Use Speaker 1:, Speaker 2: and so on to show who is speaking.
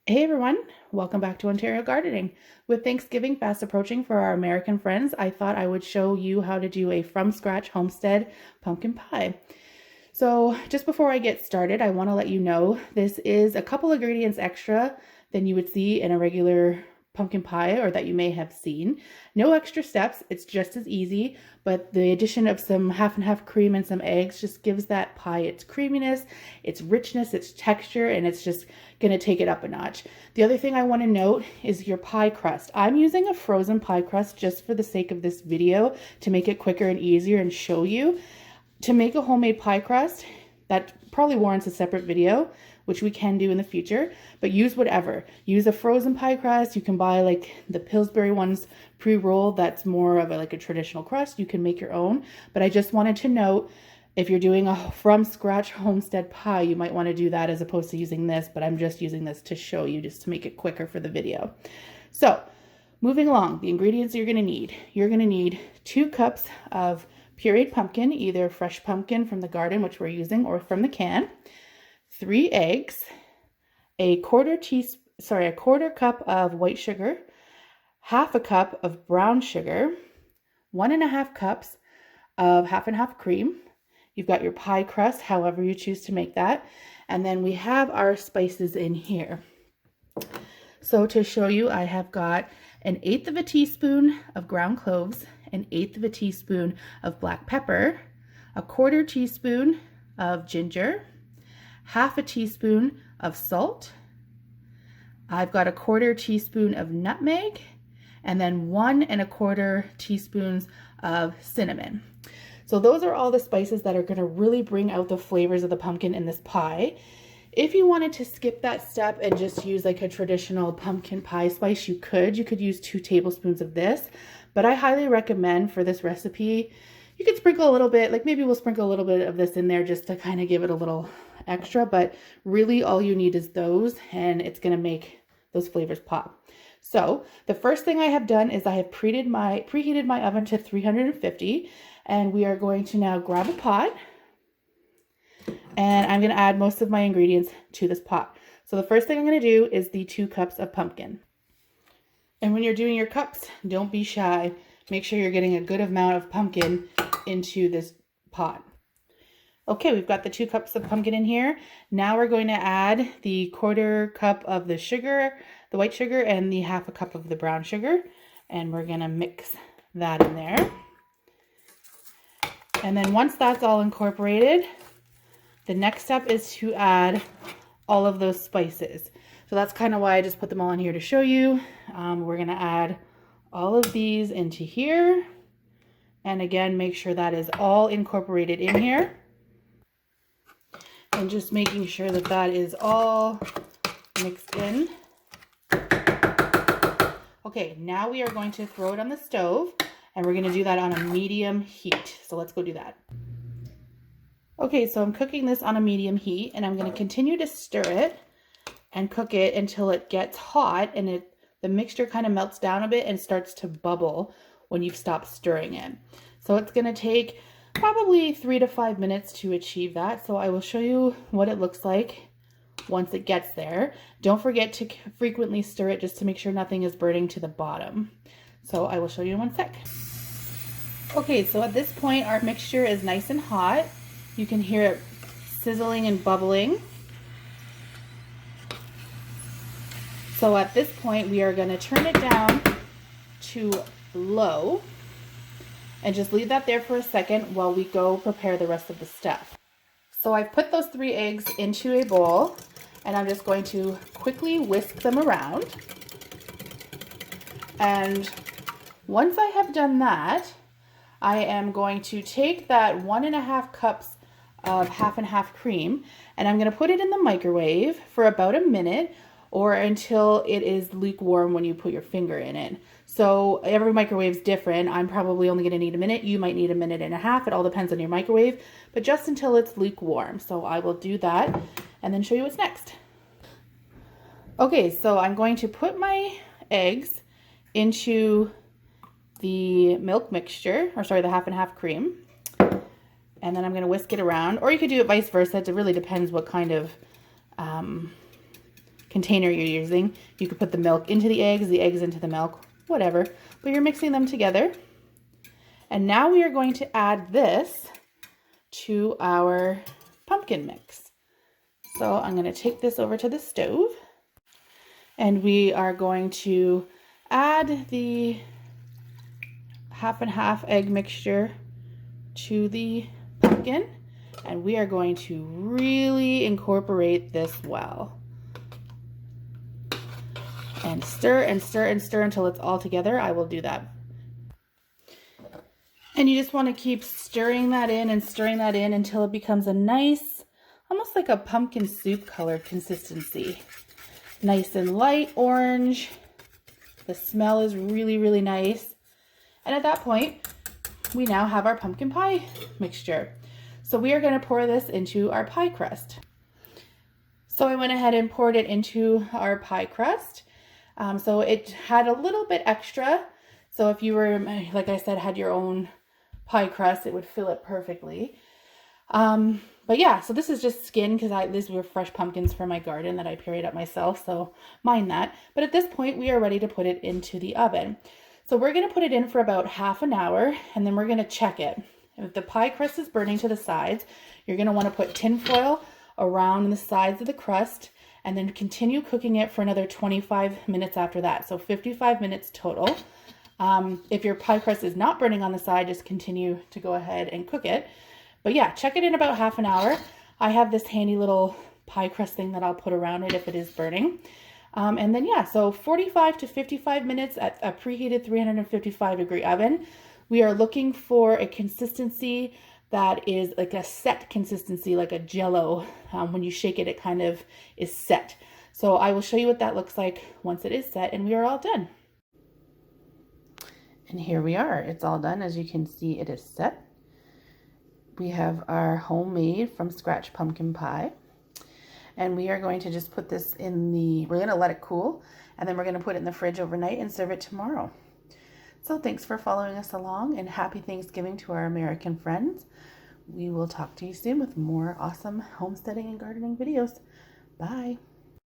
Speaker 1: Hey everyone, welcome back to Ontario Gardening. With Thanksgiving fast approaching for our American friends, I thought I would show you how to do a from scratch homestead pumpkin pie. So just before I get started, I want to let you know this is a couple ingredients extra than you would see in a regular pumpkin pie or that you may have seen. No extra steps, it's just as easy, but the addition of some half and half cream and some eggs just gives that pie its creaminess, its richness, its texture, and it's just going to take it up a notch. The other thing I want to note is your pie crust. I'm using a frozen pie crust just for the sake of this video to make it quicker and easier and show you. To make a homemade pie crust, that probably warrants a separate video, which we can do in the future, but use whatever. Use a frozen pie crust. You can buy like the Pillsbury ones pre-rolled. That's more of like a traditional crust. You can make your own, but I just wanted to note if you're doing a from scratch homestead pie, you might want to do that as opposed to using this, but I'm just using this to show you just to make it quicker for the video. So moving along, the ingredients you're going to need. You're going to need 2 cups of pureed pumpkin, either fresh pumpkin from the garden, which we're using, or from the can, 3 eggs, a quarter cup of white sugar, half a cup of brown sugar, 1.5 cups of half and half cream. You've got your pie crust, however you choose to make that. And then we have our spices in here. So to show you, I have got 1/8 of a teaspoon of ground cloves, 1/8 of a teaspoon of black pepper, a quarter teaspoon of ginger, half a teaspoon of salt. I've got a quarter teaspoon of nutmeg, and then 1.25 teaspoons of cinnamon. So those are all the spices that are going to really bring out the flavors of the pumpkin in this pie. If you wanted to skip that step and just use like a traditional pumpkin pie spice, you could use 2 tablespoons of this, but I highly recommend for this recipe, you could sprinkle a little bit, like maybe we'll sprinkle a little bit of this in there just to kind of give it a little extra, but really all you need is those and it's going to make those flavors pop. So the first thing I have done is I have preheated my oven to 350, and we are going to now grab a pot, and I'm going to add most of my ingredients to this pot. So the first thing I'm going to do is the 2 cups of pumpkin. And when you're doing your cups, don't be shy. Make sure you're getting a good amount of pumpkin into this pot. Okay, we've got the 2 cups of pumpkin in here. Now we're going to add the quarter cup of the sugar, the white sugar, and the half a cup of the brown sugar. And we're going to mix that in there. And then once that's all incorporated, the next step is to add all of those spices. So that's kind of why I just put them all in here to show you. We're going to add all of these into here. And again, make sure that is all incorporated in here. And just making sure that that is all mixed in. Okay, now we are going to throw it on the stove, and we're going to do that on a medium heat. So let's go do that. Okay, so I'm cooking this on a medium heat, and I'm going to continue to stir it and cook it until it gets hot and the mixture kind of melts down a bit and starts to bubble when you've stopped stirring it. So it's going to take probably 3 to 5 minutes to achieve that. So I will show you what it looks like once it gets there. Don't forget to frequently stir it just to make sure nothing is burning to the bottom. So I will show you in 1 sec. Okay, so at this point our mixture is nice and hot. You can hear it sizzling and bubbling. So at this point we are going to turn it down to low and just leave that there for a second while we go prepare the rest of the stuff. So I've put those 3 eggs into a bowl, and I'm just going to quickly whisk them around. And once I have done that, I am going to take that 1.5 cups of half and half cream, and I'm going to put it in the microwave for about a minute or until it is lukewarm when you put your finger in it. So every microwave is different. I'm probably only going to need a minute. You might need 1.5 minutes. It all depends on your microwave, but just until it's lukewarm. So I will do that and then show you what's next. Okay, so I'm going to put my eggs into the milk mixture, or sorry, the half and half cream. And then I'm going to whisk it around, or you could do it vice versa. It really depends what kind of container you're using. You could put the milk into the eggs into the milk, whatever, but you're mixing them together. And now we are going to add this to our pumpkin mix. So I'm going to take this over to the stove, and we are going to add the half and half egg mixture to the pumpkin, and we are going to really incorporate this well. And stir and stir and stir until it's all together. I will do that. And you just want to keep stirring that in and stirring that in until it becomes a nice, almost like a pumpkin soup colored consistency. Nice and light orange. The smell is really, really nice. And at that point, we now have our pumpkin pie mixture. So we are going to pour this into our pie crust. So I went ahead and poured it into our pie crust. So it had a little bit extra. So if you were, like I said, had your own pie crust, it would fill it perfectly. But yeah, so this is just skin because these were fresh pumpkins from my garden that I pureed up myself, so mind that. But at this point, we are ready to put it into the oven. So we're going to put it in for about half an hour, and then we're going to check it. If the pie crust is burning to the sides, you're going to want to put tin foil around the sides of the crust, and then continue cooking it for another 25 minutes after that. So 55 minutes total. If your pie crust is not burning on the side, just continue to go ahead and cook it. But yeah, check it in about half an hour. I have this handy little pie crust thing that I'll put around it if it is burning. And then yeah, so 45 to 55 minutes at a preheated 355-degree oven. We are looking for a consistency that is like a set consistency, like a Jell-O. When you shake it, it kind of is set. So I will show you what that looks like once it is set, and we are all done. And here we are. It's all done. As you can see, it is set. We have our homemade from scratch pumpkin pie. And we are going to just put this in we're going to let it cool, and then we're going to put it in the fridge overnight and serve it tomorrow. So thanks for following us along, and happy Thanksgiving to our American friends. We will talk to you soon with more awesome homesteading and gardening videos. Bye.